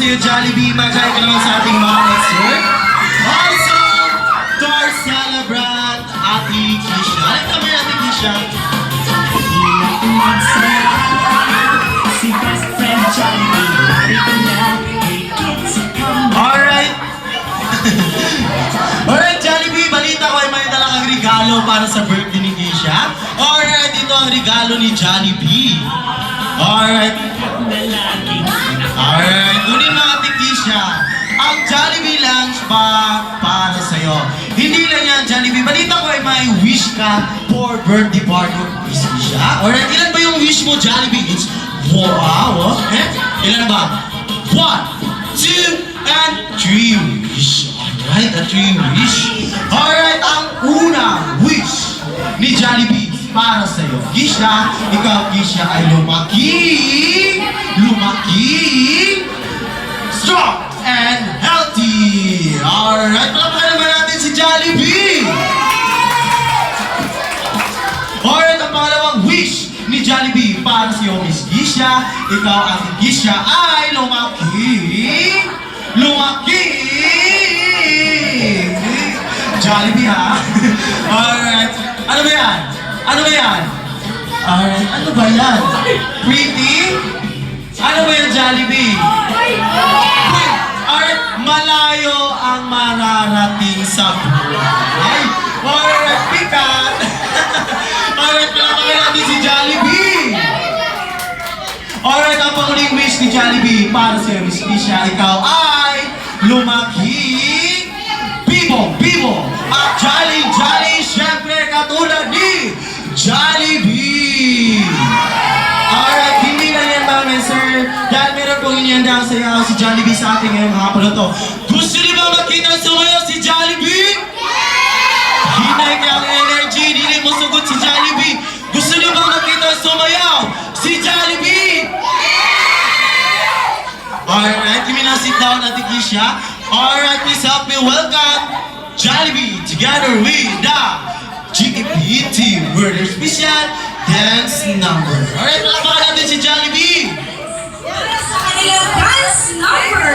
sa'yo, Jollibee. Magkaya ka naman sa ating mga expert. Also, to our celebrant, Ate Kisha. Ano kami, Ate Kisha? Si best friend Jollibee, narito na, Alright. Alright, Jollibee. Balita ko ay may dalang regalo para sa birthday ni Kisha. Alright, ito ang regalo ni Jollibee. Alright. Alright, kunin mo, Ate Kisha. Ang Jollibee lunch bag para sa'yo. Hindi lang yan, Jollibee. Balita ko ay may wish ka for birthday party of Miss Kisha. Alright, ilan ba yung wish mo, Jollibee? It's wow, okay? Ilan ba? 1, 2, and 3 wish. Alright, a 3 wish. Alright, ang unang wish ni Jollibee para sa'yo. Kisha, ikaw, Kisha, ay lumaki, strong, and healthy. Alright, palapakain naman natin si Jollibee. Alright, ang pangalawang wish ni Jollibee para sa iyo, Miss Kisha. Ikaw, Ate Kisha, ay lumaki. Jollibee, ha? Alright. Ano ba yan? Alright, ano ba yan? Pretty? Ano ba yan, Jollibee? Alright, malayo ang mararating sa buhay. Alright, pikat. Alright, palapakain natin si Jollibee. Alright, ang panguling wish ni Jollibee para sa iyo, Miss Kisha. Ikaw ay lumaki, bibo, at jolly, syempre katulad ni Jollibee. Alright, hindi lang yan, ma'am and sir. Dahil meron pong inihandang sayaw si Jollibee sa ating ngayong hapon na to. Gusto niyo ba makita sumayaw si Jollibee? Hinay ka ang energy, hindi mo sugot si Jollibee. Gusto niyo ba makita sumayaw si Jollibee? Alright, give me now sit down, Ate Kisha. Alright, please help me welcome Jollibee together with the GKP team for their special dance number. Alright, palakpakan natin si Jollibee. Dance number!